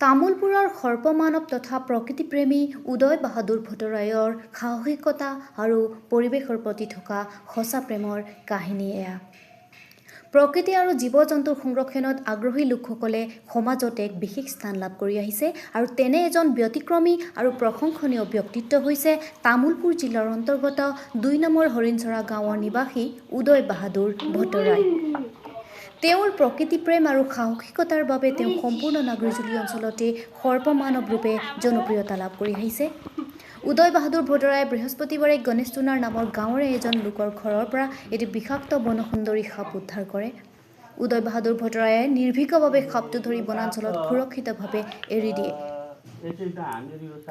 তামোলপুৰৰ সৰ্পমানৱ তথা প্ৰকৃতিপ্ৰেমী উদয় বাহাদুৰ ভট্টৰায়ৰ সাহসিকতা আৰু পৰিৱেশৰ প্ৰতি থকা সঁচা প্ৰেমৰ কাহিনী এয়া। প্ৰকৃতি আৰু জীৱ-জন্তুৰ সংৰক্ষণত আগ্ৰহী লোকসকলে সমাজত এক বিশেষ স্থান লাভ কৰি আহিছে আৰু তেনে এজন ব্যতিক্ৰমী আৰু প্ৰশংসনীয় ব্যক্তিত্ব হৈছে তামোলপুৰ জিলাৰ অন্তৰ্গত ২ নম্বৰ হৰিণচৰা গাঁৱৰ নিবাসী উদয় বাহাদুৰ ভট্টৰায়। তেওঁৰ প্ৰকৃতিপ্ৰেম আৰু সাহসিকতাৰ বাবে তেওঁ সম্পূৰ্ণ নাগৰিজুলি অঞ্চলতে সৰ্পমানৱ ৰূপে জনপ্ৰিয়তা লাভ কৰি আহিছে। উদয় বাহাদুৰ ভট্টৰায়ে বৃহস্পতিবাৰে গণেশটোনাৰ নামৰ গাঁৱৰে এজন লোকৰ ঘৰৰ পৰা এটি বিষাক্ত বনসুন্দৰী সাপ উদ্ধাৰ কৰে। উদয় বাহাদুৰ ভট্টৰায়ে নিৰ্ভীকভাৱে সাপটো ধৰি বনাঞ্চলত সুৰক্ষিতভাৱে এৰি দিয়ে।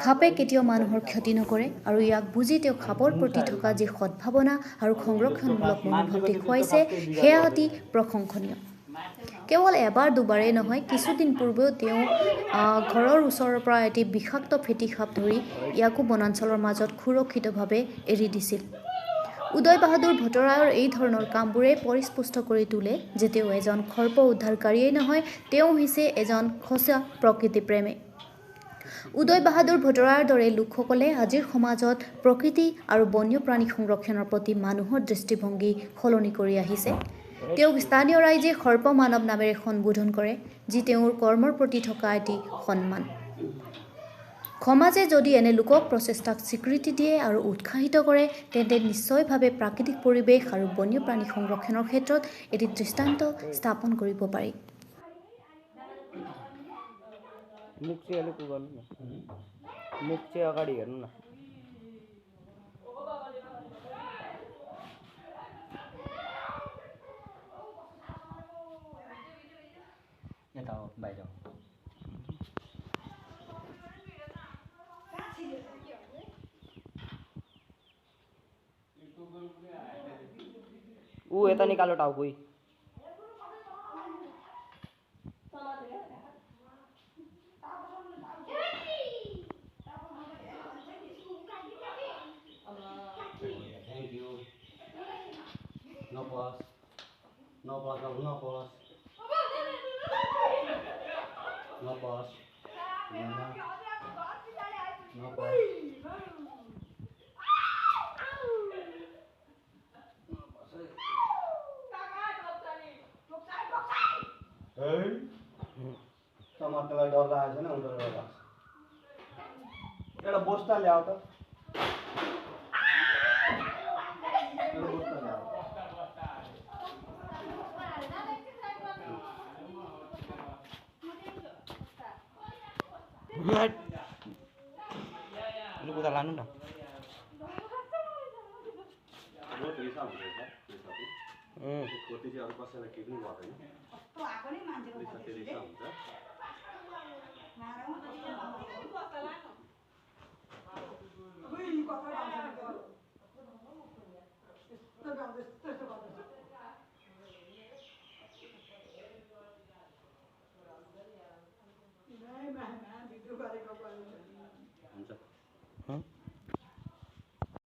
সাপে কেতিয়াও মানুহৰ ক্ষতি নকৰে আৰু ইয়াক বুজি তেওঁ সাপৰ প্ৰতি থকা যি সদ্ভাৱনা আৰু সংৰক্ষণমূলক মনোভাৱ দেখুৱাইছে সেয়া অতি প্ৰশংসনীয়। কেৱল এবাৰ দুবাৰেই নহয়, কিছুদিন পূৰ্বেও তেওঁ ঘৰৰ ওচৰৰ পৰা এটি বিষাক্ত ফেটি সাপ ধৰি ইয়াকো বনাঞ্চলৰ মাজত সুৰক্ষিতভাৱে এৰি দিছিল। উদয় বাহাদুৰ ভট্টৰায়ৰ এই ধৰণৰ কামবোৰে পৰিস্পষ্ট কৰি তোলে যে তেওঁ এজন সৰ্প উদ্ধাৰকাৰীয়েই নহয়, তেওঁ হৈছে এজন সঁচা প্ৰকৃতিপ্ৰেমী। উদয় বাহাদুৰ ভট্টৰায়ৰ দৰে লোকসকলে আজিৰ সমাজত প্ৰকৃতি আৰু বন্যপ্ৰাণী সংৰক্ষণৰ প্ৰতি মানুহৰ দৃষ্টিভংগী সলনি কৰি আহিছে। তেওঁক স্থানীয় ৰাইজে সৰ্পমানৱ নামেৰে সম্বোধন কৰে, যি তেওঁৰ কৰ্মৰ প্ৰতি থকা এটি সন্মান। সমাজে যদি এনে লোকক প্ৰচেষ্টাক স্বীকৃতি দিয়ে আৰু উৎসাহিত কৰে, তেন্তে নিশ্চয়ভাৱে প্ৰাকৃতিক পৰিৱেশ আৰু বন্যপ্ৰাণী সংৰক্ষণৰ ক্ষেত্ৰত এটি দৃষ্টান্ত স্থাপন কৰিব পাৰি। अगाडि हेर्नु न। यता हो बाहिर। ऊ यता निकालो टाउको। Thank you. No pause. No pause. No pause. No pause. No pause. Hey. टमाटरलाई डर लागेको छैन, उनीहरू डर लाग्छ। एउटा बोस्टा ल्याऊ त। Lu udah lanu dah. Koti चाहिँ अरु कसैलाई के पनि गर्दैन। त्यो आको नि मान्छेको हुन्छ।